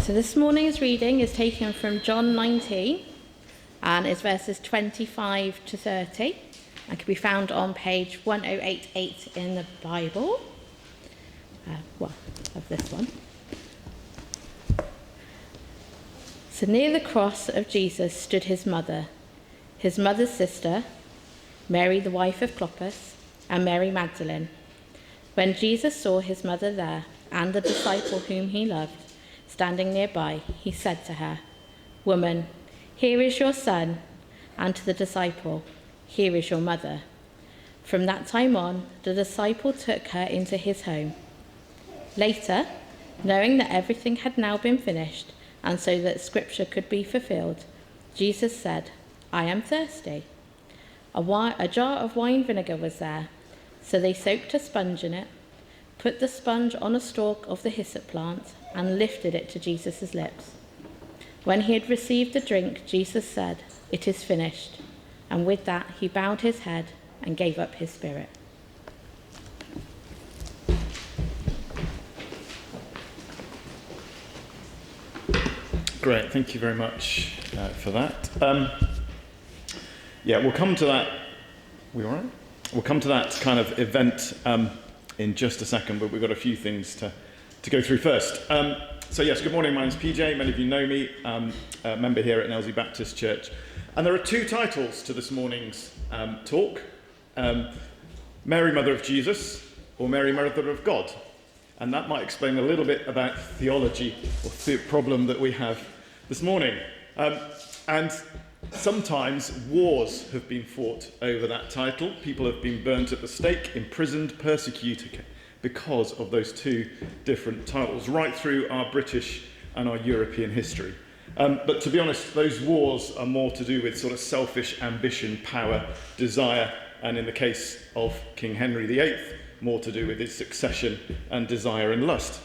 So this morning's reading is taken from John 19 and is verses 25 to 30 and can be found on page 1088 in the Bible. Of this one. So near the cross of Jesus stood his mother's sister, Mary the wife of Clopas, and Mary Magdalene. When Jesus saw his mother there and the disciple whom he loved standing nearby, he said to her, "Woman, here is your son," and to the disciple, "Here is your mother." From that time on, the disciple took her into his home. Later, knowing that everything had now been finished, and so that scripture could be fulfilled, Jesus said, "I am thirsty." A jar of wine vinegar was there, so they soaked a sponge in it, put the sponge on a stalk of the hyssop plant, and lifted it to Jesus' lips. When he had received the drink, Jesus said, "It is finished." And with that, he bowed his head and gave up his spirit. Great, thank you very much for that. We'll come to that. We all right? We'll come to that kind of event in just a second, but we've got a few things to go through first. Good morning, my name's PJ. Many of you know me. I'm a member here at Nelsie Baptist Church. And there are two titles to this morning's talk. Mary, Mother of Jesus, or Mary, Mother of God. And that might explain a little bit about theology or the problem that we have this morning. And sometimes wars have been fought over that title. People have been burnt at the stake, imprisoned, persecuted because of those two different titles, right through our British and our European history. But to be honest, those wars are more to do with sort of selfish ambition, power, desire, and in the case of King Henry VIII, more to do with his succession and desire and lust,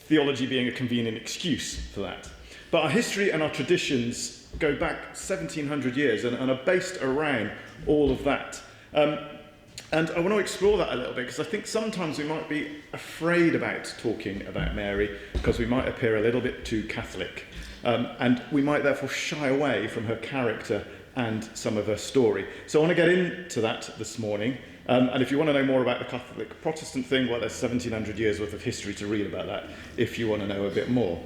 theology being a convenient excuse for that. But our history and our traditions go back 1700 years and are based around all of that. And I want to explore that a little bit because I think sometimes we might be afraid about talking about Mary because we might appear a little bit too Catholic. And we might therefore shy away from her character and some of her story. So I want to get into that this morning. And if you want to know more about the Catholic Protestant thing, well, there's 1700 years worth of history to read about that if you want to know a bit more.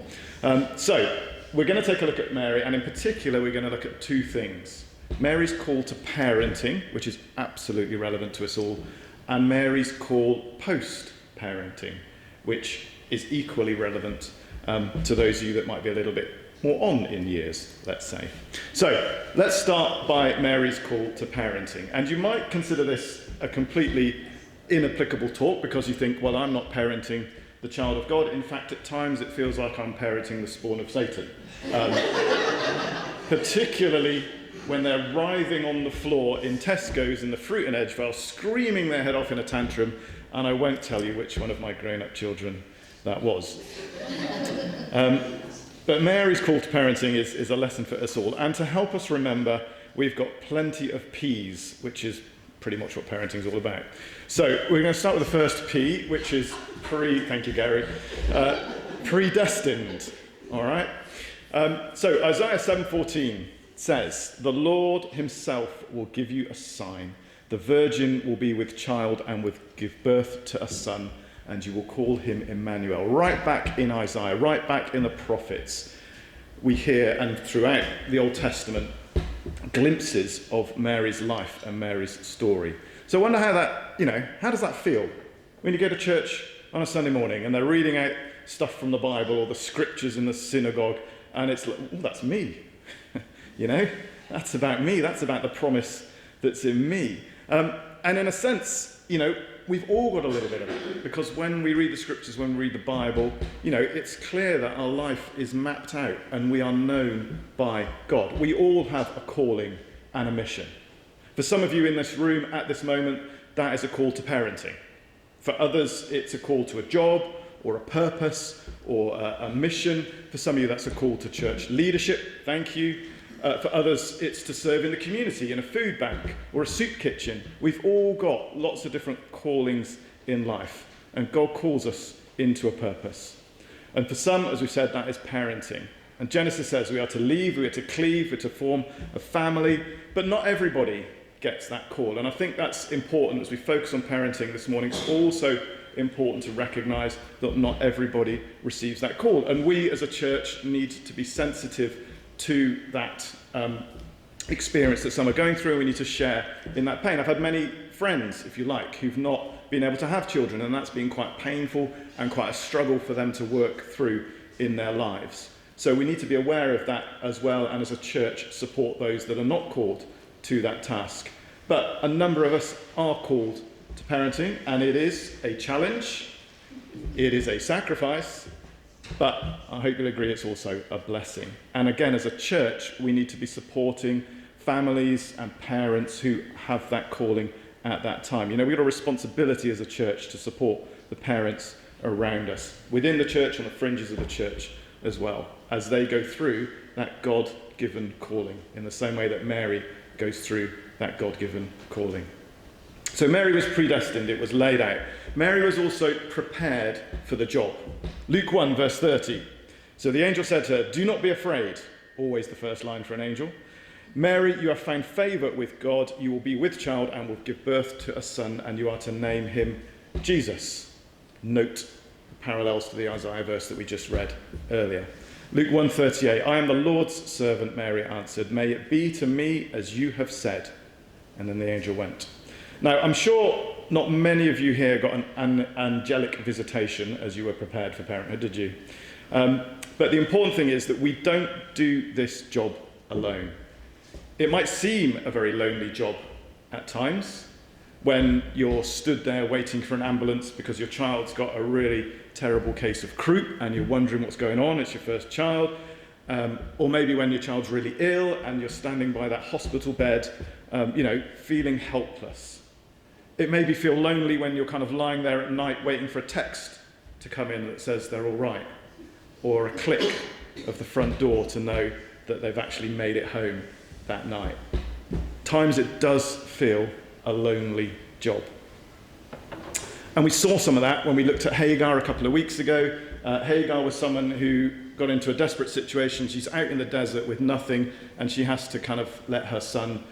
So we're going to take a look at Mary, and in particular, we're going to look at two things. Mary's call to parenting, which is absolutely relevant to us all, and Mary's call post-parenting, which is equally relevant to those of you that might be a little bit more on in years, let's say. So let's start by Mary's call to parenting. And you might consider this a completely inapplicable talk because you think, well, I'm not parenting the child of God. In fact, at times it feels like I'm parenting the spawn of Satan. Particularly when they're writhing on the floor in Tesco's in the fruit and Edgevale, screaming their head off in a tantrum, and I won't tell you which one of my grown-up children that was. But Mary's call to parenting is a lesson for us all. And to help us remember, we've got plenty of P's, which is pretty much what parenting is all about. So we're going to start with the first P, which is thank you, Gary, predestined. All right? So Isaiah 7:14 says, "The Lord himself will give you a sign. The virgin will be with child and will give birth to a son, and you will call him Emmanuel." Right back in Isaiah, right back in the prophets, we hear, and throughout the Old Testament, glimpses of Mary's life and Mary's story. So I wonder how does that feel? When you go to church on a Sunday morning and they're reading out stuff from the Bible or the scriptures in the synagogue, and it's like, oh, that's me. That's about me. That's about the promise that's in me. And in a sense, we've all got a little bit of that, because when we read the scriptures, when we read the Bible, it's clear that our life is mapped out and we are known by God. We all have a calling and a mission. For some of you in this room at this moment, that is a call to parenting. For others, it's a call to a job or a purpose or a mission. For some of you, that's a call to church leadership. Thank you. For others, it's to serve in the community, in a food bank or a soup kitchen. We've all got lots of different callings in life, and God calls us into a purpose. And for some, as we said, that is parenting. And Genesis says we are to leave, we are to cleave, we are to form a family, but not everybody gets that call. And I think that's important as we focus on parenting this morning. It's also important to recognise that not everybody receives that call. And we as a church need to be sensitive to that experience that some are going through, and we need to share in that pain. I've had many friends, if you like, who've not been able to have children, and that's been quite painful and quite a struggle for them to work through in their lives. So we need to be aware of that as well, and as a church support those that are not called to that task. But a number of us are called to parenting, and it is a challenge, it is a sacrifice, but I hope you'll agree it's also a blessing. And again, as a church, we need to be supporting families and parents who have that calling at that time. You know, we've got a responsibility as a church to support the parents around us, within the church, on the fringes of the church as well, as they go through that God-given calling, in the same way that Mary goes through that God-given calling. So Mary was predestined, it was laid out. Mary was also prepared for the job. Luke 1, verse 30. So the angel said to her, "Do not be afraid," always the first line for an angel. "Mary, you have found favour with God. You will be with child and will give birth to a son, and you are to name him Jesus." Note the parallels to the Isaiah verse that we just read earlier. Luke 1:38, "I am the Lord's servant," Mary answered. "May it be to me as you have said." And then the angel went. Now, I'm sure not many of you here got an angelic visitation as you were prepared for parenthood, did you? But the important thing is that we don't do this job alone. It might seem a very lonely job at times when you're stood there waiting for an ambulance because your child's got a really terrible case of croup and you're wondering what's going on, it's your first child. Or maybe when your child's really ill and you're standing by that hospital bed, feeling helpless. It made me feel lonely when you're kind of lying there at night waiting for a text to come in that says they're all right, or a click of the front door to know that they've actually made it home that night. Times it does feel a lonely job. And we saw some of that when we looked at Hagar a couple of weeks ago. Hagar was someone who got into a desperate situation. She's out in the desert with nothing, and she has to kind of let her son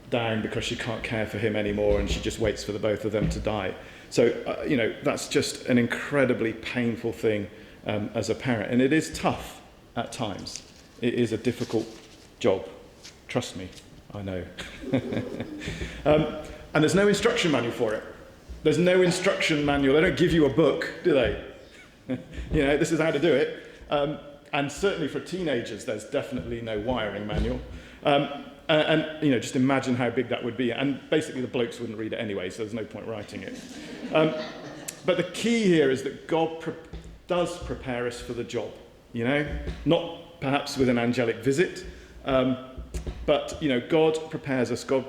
down because she can't care for him anymore, and she just waits for the both of them to die. So, that's just an incredibly painful thing as a parent. And it is tough at times. It is a difficult job. Trust me, I know. And there's no instruction manual for it. There's no instruction manual. They don't give you a book, do they? This is how to do it. And certainly for teenagers, there's definitely no wiring manual. Just imagine how big that would be. And basically the blokes wouldn't read it anyway, so there's no point writing it. But the key here is that God does prepare us for the job, not perhaps with an angelic visit, but God prepares us. God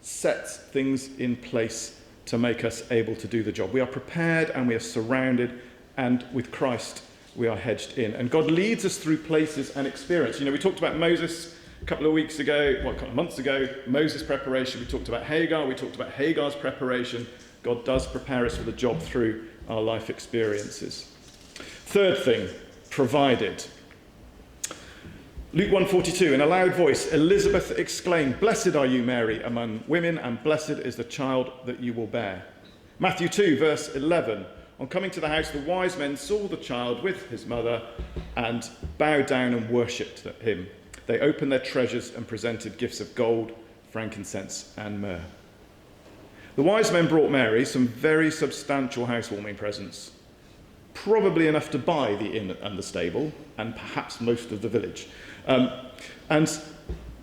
sets things in place to make us able to do the job. We are prepared and we are surrounded, and with Christ we are hedged in. And God leads us through places and experience. We talked about Moses a couple of months ago, Moses' preparation. We talked about Hagar. We talked about Hagar's preparation. God does prepare us for the job through our life experiences. Third thing, provided. Luke 1:42, in a loud voice, Elizabeth exclaimed, "Blessed are you, Mary, among women, and blessed is the child that you will bear." Matthew 2, verse 11, on coming to the house, the wise men saw the child with his mother and bowed down and worshipped him. They opened their treasures and presented gifts of gold, frankincense, and myrrh. The wise men brought Mary some very substantial housewarming presents, probably enough to buy the inn and the stable, and perhaps most of the village. And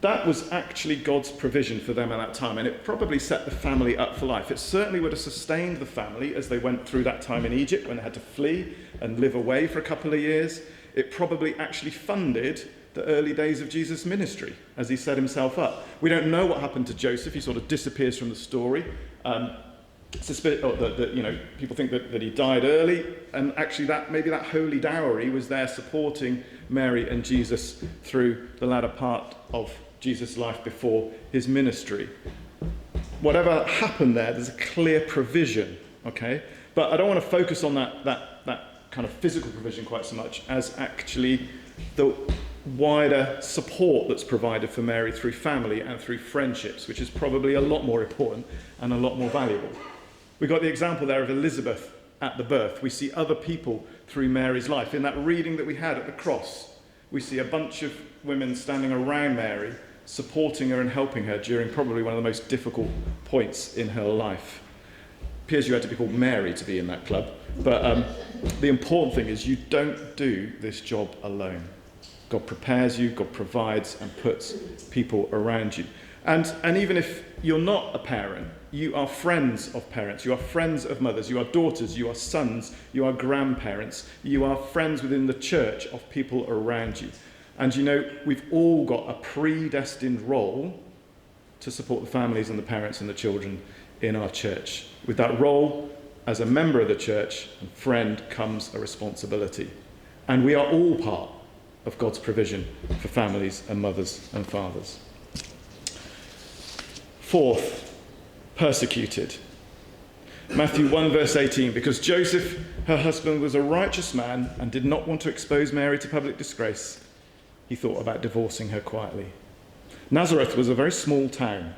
that was actually God's provision for them at that time, and it probably set the family up for life. It certainly would have sustained the family as they went through that time in Egypt when they had to flee and live away for a couple of years. It probably actually funded the early days of Jesus' ministry as he set himself up. We don't know what happened to Joseph. He sort of disappears from the story. People think that he died early, and actually maybe that holy dowry was there supporting Mary and Jesus through the latter part of Jesus' life before his ministry. Whatever happened there's a clear provision, okay? But I don't want to focus on that kind of physical provision quite so much as actually the wider support that's provided for Mary through family and through friendships, which is probably a lot more important and a lot more valuable. We got the example there of Elizabeth at the birth. We see other people through Mary's life. In that reading that we had at the cross, we see a bunch of women standing around Mary, supporting her and helping her during probably one of the most difficult points in her life. Appears you had to be called Mary to be in that club, but the important thing is you don't do this job alone. God prepares you, God provides and puts people around you. And even if you're not a parent, you are friends of parents, you are friends of mothers, you are daughters, you are sons, you are grandparents, you are friends within the church of people around you. And you know, we've all got a predestined role to support the families and the parents and the children in our church. With that role as a member of the church and friend comes a responsibility. And we are all part of God's provision for families and mothers and fathers. Fourth, persecuted. Matthew 1 verse 18, because Joseph, her husband, was a righteous man and did not want to expose Mary to public disgrace, he thought about divorcing her quietly. Nazareth was a very small town,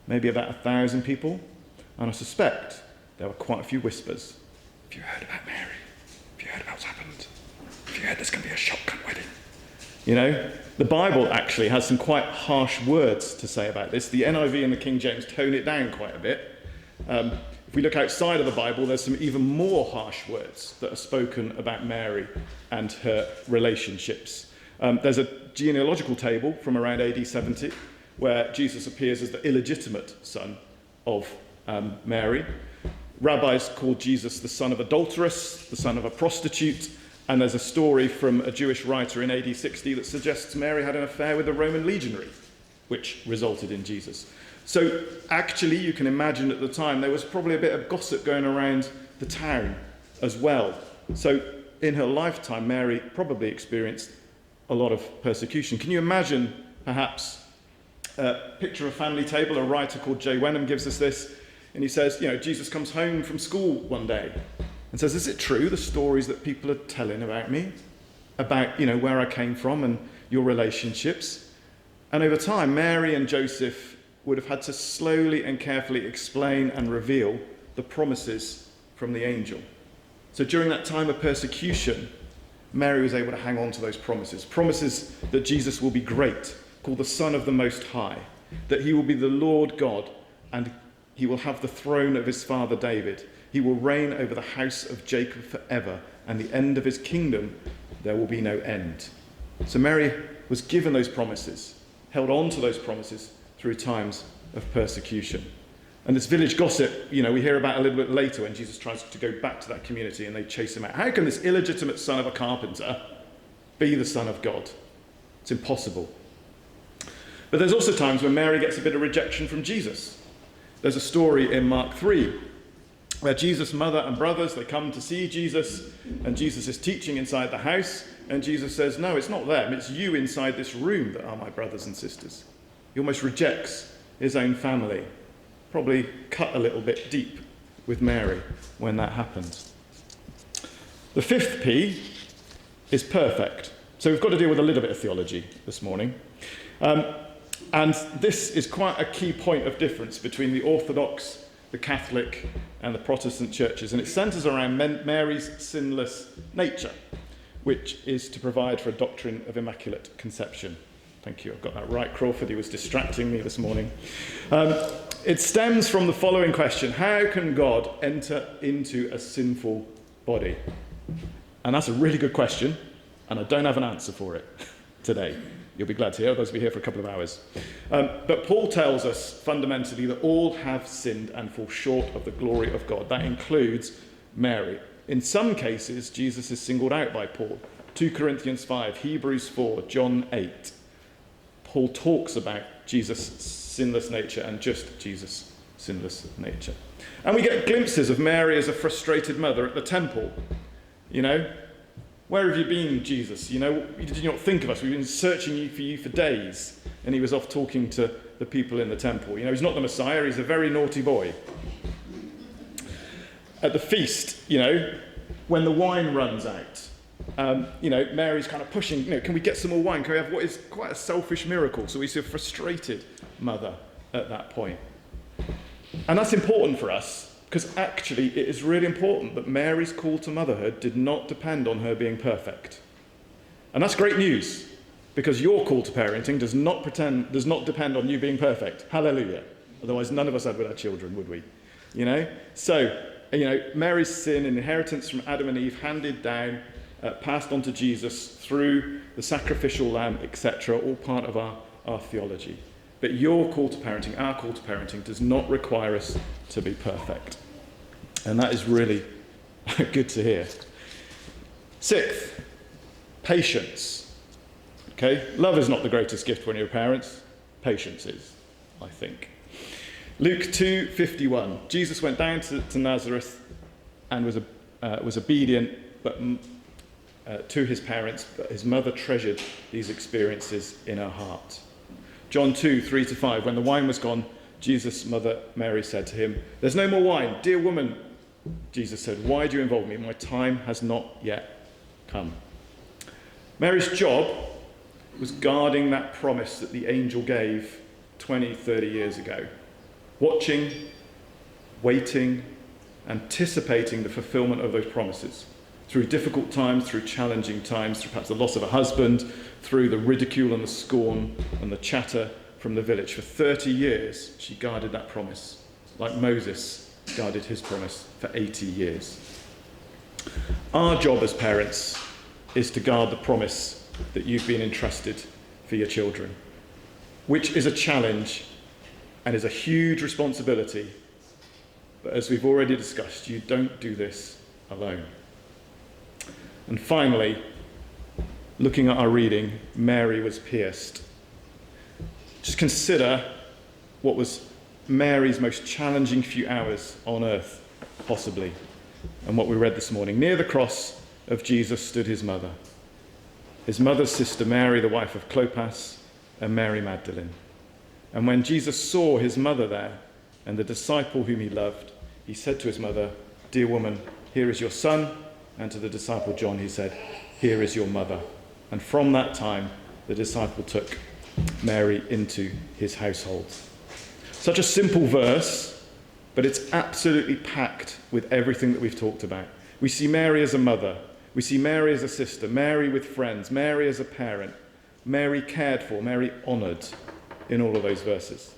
maybe about 1,000 people, and I suspect there were quite a few whispers. Have you heard about Mary? Have you heard about what's happened? Have you heard there's going to be a shotgun wedding? You know, the Bible actually has some quite harsh words to say about this. The NIV and the King James tone it down quite a bit. If we look outside of the Bible, there's some even more harsh words that are spoken about Mary and her relationships. There's a genealogical table from around AD 70 where Jesus appears as the illegitimate son of Mary. Rabbis called Jesus the son of adulteress, the son of a prostitute, and there's a story from a Jewish writer in AD 60 that suggests Mary had an affair with a Roman legionary, which resulted in Jesus. So actually, you can imagine at the time there was probably a bit of gossip going around the town as well. So in her lifetime, Mary probably experienced a lot of persecution. Can you imagine, perhaps, a picture of a family table? A writer called J. Wenham gives us this, and he says, you know, Jesus comes home from school one day and says, is it true, the stories that people are telling about me, about, you know, where I came from and your relationships? And over time, Mary and Joseph would have had to slowly and carefully explain and reveal the promises from the angel. So during that time of persecution, Mary was able to hang on to those promises. Promises that Jesus will be great, called the Son of the Most High, that he will be the Lord God, and he will have the throne of his father David. He will reign over the house of Jacob forever, and the end of his kingdom there will be no end. So Mary was given those promises, held on to those promises through times of persecution. And this village gossip, you know, we hear about a little bit later when Jesus tries to go back to that community and they chase him out. How can this illegitimate son of a carpenter be the son of God? It's impossible. But there's also times when Mary gets a bit of rejection from Jesus. There's a story in Mark 3 where Jesus' mother and brothers, they come to see Jesus, and Jesus is teaching inside the house, and Jesus says, no, it's not them, it's you inside this room that are my brothers and sisters. He almost rejects his own family. Probably cut a little bit deep with Mary when that happened. The fifth P is perfect. So we've got to deal with a little bit of theology this morning. And this is quite a key point of difference between the Orthodox, the Catholic, and the Protestant churches. And it centres around Mary's sinless nature, which is to provide for a doctrine of immaculate conception. Thank you, I've got that right. Crawford, he was distracting me this morning. It stems from the following question: how can God enter into a sinful body? And that's a really good question, and I don't have an answer for it today. You'll be glad to hear, otherwise we'll be here for a couple of hours. But Paul tells us fundamentally that all have sinned and fall short of the glory of God. That includes Mary. In some cases, Jesus is singled out by Paul. 2 Corinthians 5, Hebrews 4, John 8. Paul talks about Jesus' sinless nature and just Jesus' sinless nature. And we get glimpses of Mary as a frustrated mother at the temple. You know, where have you been, Jesus? You know, did you not think of us? We've been searching for you for days. And he was off talking to the people in the temple. You know, he's not the Messiah, he's a very naughty boy. At the feast, you know, when the wine runs out, Mary's kind of pushing, can we get some more wine? Can we have what is quite a selfish miracle? So we see a frustrated mother at that point. And that's important for us, because actually it is really important that Mary's call to motherhood did not depend on her being perfect. And that's great news, because your call to parenting does not depend on you being perfect. Hallelujah. Otherwise none of us had with our children, would we? So, Mary's sin and inheritance from Adam and Eve handed down, passed on to Jesus through the sacrificial lamb, etc., all part of our theology. But your call to parenting, our call to parenting, does not require us to be perfect. And that is really good to hear. Sixth, patience. Okay? Love is not the greatest gift when you're parents. Patience is, I think. Luke 2:51. Jesus went down to Nazareth and was obedient to his parents, but his mother treasured these experiences in her heart. John 2:3-5. When the wine was gone, Jesus' mother Mary said to him, "There's no more wine." "Dear woman," Jesus said, "why do you involve me? My time has not yet come." Mary's job was guarding that promise that the angel gave 20, 30 years ago. Watching, waiting, anticipating the fulfillment of those promises. Through difficult times, through challenging times, through perhaps the loss of a husband, through the ridicule and the scorn and the chatter from the village. For 30 years, she guarded that promise, like Moses guarded his promise for 80 years. Our job as parents is to guard the promise that you've been entrusted for your children, which is a challenge and is a huge responsibility. But as we've already discussed, you don't do this alone. And finally, looking at our reading, Mary was pierced. Just consider what was Mary's most challenging few hours on earth, possibly, and what we read this morning. Near the cross of Jesus stood his mother's sister Mary, the wife of Clopas, and Mary Magdalene. And when Jesus saw his mother there and the disciple whom he loved, he said to his mother, "Dear woman, here is your son." And to the disciple John, he said, "Here is your mother." And from that time, the disciple took Mary into his household. Such a simple verse, but it's absolutely packed with everything that we've talked about. We see Mary as a mother. We see Mary as a sister, Mary with friends, Mary as a parent, Mary cared for, Mary honoured in all of those verses.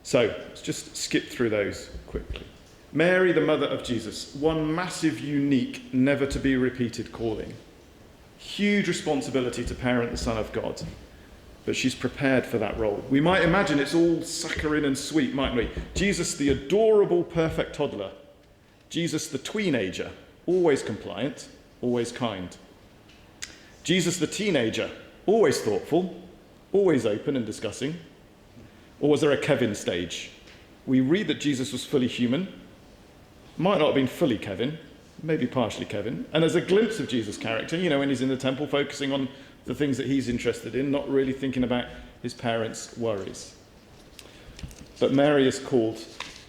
So let's just skip through those quickly. Mary, the mother of Jesus, one massive, unique, never to be repeated calling. Huge responsibility to parent the Son of God, but she's prepared for that role. We might imagine it's all saccharine and sweet, mightn't we? Jesus, the adorable, perfect toddler. Jesus, the tweenager, always compliant, always kind. Jesus, the teenager, always thoughtful, always open and discussing. Or was there a Kevin stage? We read that Jesus was fully human. Might not have been fully Kevin, maybe partially Kevin. And there's a glimpse of Jesus' character, when he's in the temple focusing on the things that he's interested in, not really thinking about his parents' worries. But Mary is called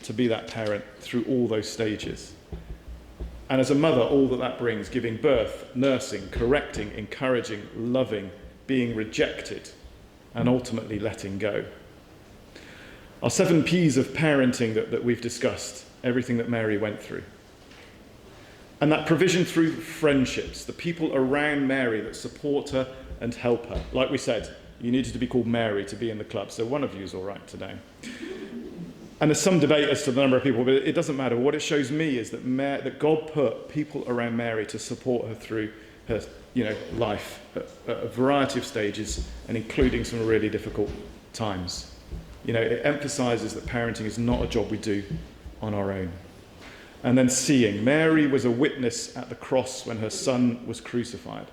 to be that parent through all those stages. And as a mother, all that brings, giving birth, nursing, correcting, encouraging, loving, being rejected, and ultimately letting go. Our 7 P's of parenting that we've discussed, everything that Mary went through. And that provision through friendships, the people around Mary that support her and help her. Like we said, you needed to be called Mary to be in the club, so one of you is all right today. And there's some debate as to the number of people, but it doesn't matter. What it shows me is that God put people around Mary to support her through her life at a variety of stages, and including some really difficult times. It emphasises that parenting is not a job we do on our own. And then seeing. Mary was a witness at the cross when her son was crucified.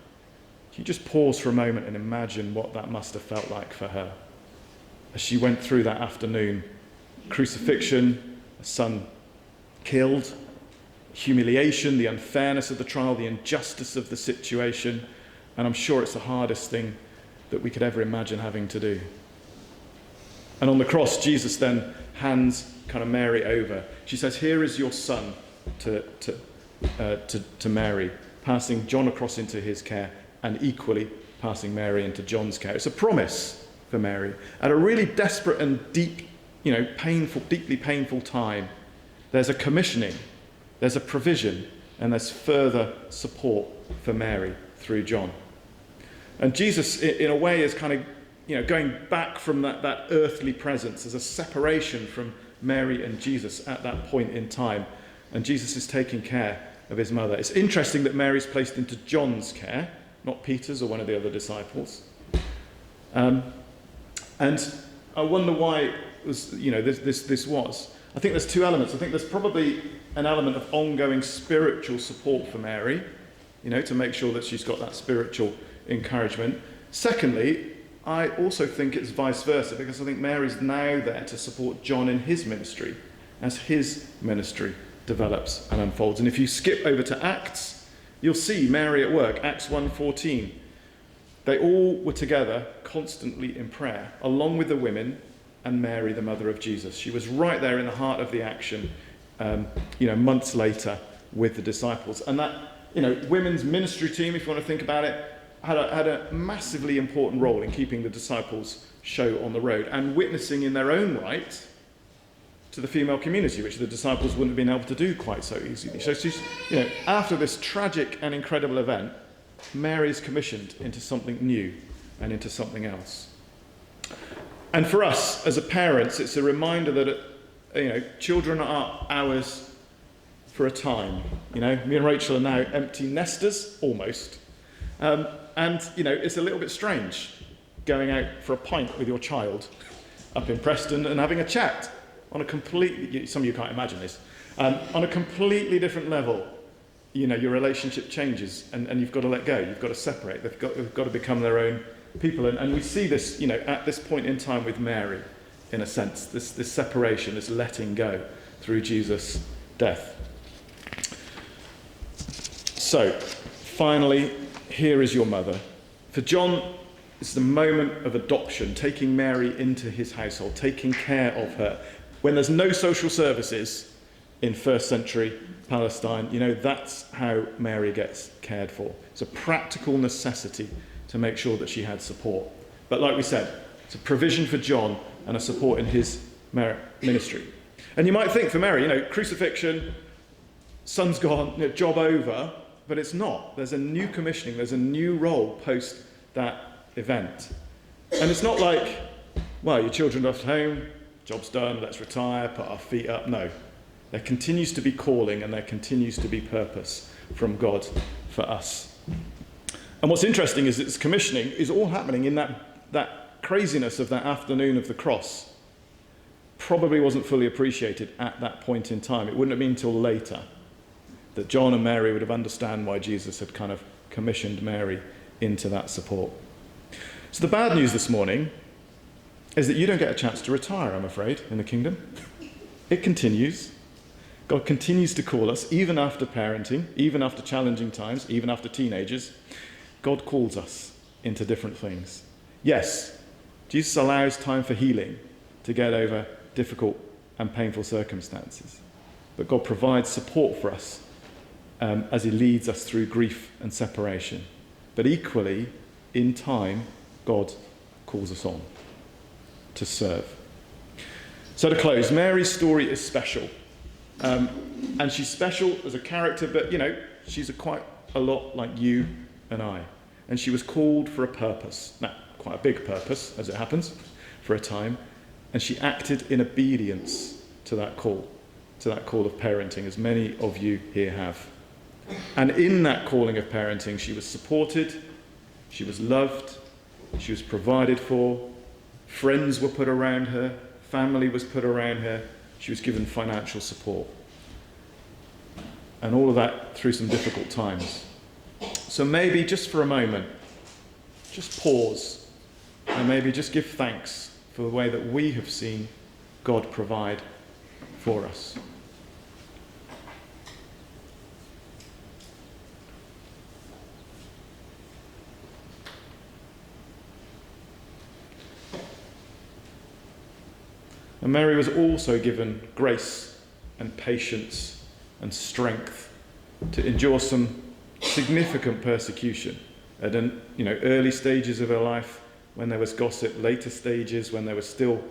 Can you just pause for a moment and imagine what that must have felt like for her as she went through that afternoon? Crucifixion, a son killed, humiliation, the unfairness of the trial, the injustice of the situation, and I'm sure it's the hardest thing that we could ever imagine having to do. And on the cross, Jesus then hands kind of Mary over. She says, "Here is your son," to to Mary, passing John across into his care, and equally passing Mary into John's care. It's a promise for Mary. At a really desperate and deep, deeply painful time, there's a commissioning, there's a provision, and there's further support for Mary through John. And Jesus, in a way, is kind of, going back from that earthly presence. There's a separation from Mary and Jesus at that point in time. And Jesus is taking care of his mother. It's interesting that Mary's placed into John's care, not Peter's or one of the other disciples. And I wonder why it was, this was. I think there's two elements. I think there's probably an element of ongoing spiritual support for Mary, to make sure that she's got that spiritual encouragement. Secondly, I also think it's vice versa, because I think Mary's now there to support John in his ministry as his ministry develops and unfolds. And if you skip over to Acts, you'll see Mary at work. Acts 1:14. They all were together constantly in prayer, along with the women and Mary, the mother of Jesus. She was right there in the heart of the action, months later with the disciples. And that, women's ministry team, if you want to think about it, had a massively important role in keeping the disciples' show on the road and witnessing in their own right to the female community, which the disciples wouldn't have been able to do quite so easily. So she's, after this tragic and incredible event, Mary is commissioned into something new and into something else. And for us as a parents, it's a reminder that children are ours for a time. Me and Rachel are now empty nesters, almost. And it's a little bit strange going out for a pint with your child up in Preston and having a chat on a completely, some of you can't imagine this, on a completely different level. Your relationship changes and you've got to let go. You've got to separate. They've got to become their own people. And we see this, at this point in time with Mary, in a sense, this separation, this letting go through Jesus' death. So, finally, here is your mother. For John, it's the moment of adoption, taking Mary into his household, taking care of her. When there's no social services in first century Palestine, that's how Mary gets cared for. It's a practical necessity to make sure that she had support. But like we said, it's a provision for John and a support in his ministry. And you might think for Mary, crucifixion, son's gone, job over, but it's not. There's a new commissioning, there's a new role post that event. And it's not like, well, your children left home, job's done, let's retire, put our feet up. No. There continues to be calling and there continues to be purpose from God for us. And what's interesting is this commissioning is all happening in that craziness of that afternoon of the cross. Probably wasn't fully appreciated at that point in time. It wouldn't have been until later that John and Mary would have understood why Jesus had kind of commissioned Mary into that support. So the bad news this morning is that you don't get a chance to retire, I'm afraid, in the kingdom. It continues. God continues to call us, even after parenting, even after challenging times, even after teenagers. God calls us into different things. Yes, Jesus allows time for healing to get over difficult and painful circumstances. But God provides support for us as he leads us through grief and separation. But equally, in time, God calls us on to serve. So to close, Mary's story is special. And she's special as a character, but, she's quite a lot like you and I. And she was called for a purpose. Now, quite a big purpose, as it happens, for a time. And she acted in obedience to that call of parenting, as many of you here have. And in that calling of parenting, she was supported, she was loved, she was provided for, friends were put around her, family was put around her, she was given financial support. And all of that through some difficult times. So maybe just for a moment, just pause and maybe just give thanks for the way that we have seen God provide for us. And Mary was also given grace and patience and strength to endure some significant persecution at early stages of her life, when there was gossip, later stages when there was still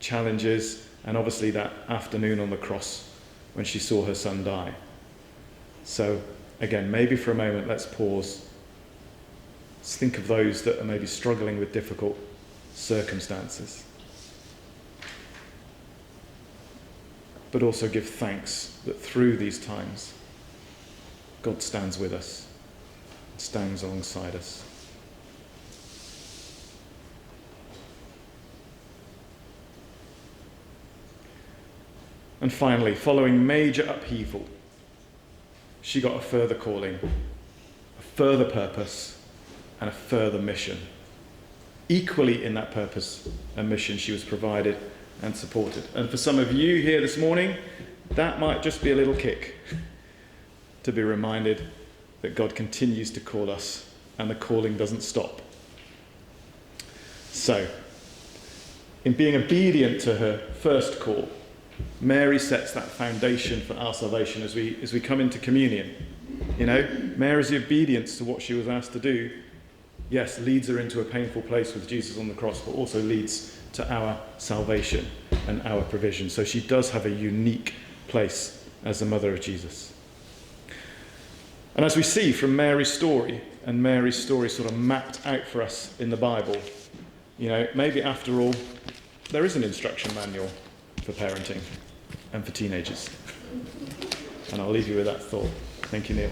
challenges, and obviously that afternoon on the cross when she saw her son die. So again, maybe for a moment let's pause. Let's think of those that are maybe struggling with difficult circumstances, but also give thanks that through these times God stands with us, stands alongside us. And finally, following major upheaval, she got a further calling, a further purpose, and a further mission. Equally in that purpose and mission, she was provided and supported. And for some of you here this morning, that might just be a little kick to be reminded that God continues to call us and the calling doesn't stop. So, in being obedient to her first call, Mary sets that foundation for our salvation as we come into communion. Mary's obedience to what she was asked to do, yes, leads her into a painful place with Jesus on the cross, but also leads to our salvation and our provision. So she does have a unique place as the mother of Jesus. And as we see from Mary's story, and Mary's story sort of mapped out for us in the Bible, maybe after all, there is an instruction manual for parenting and for teenagers. And I'll leave you with that thought. Thank you, Neil.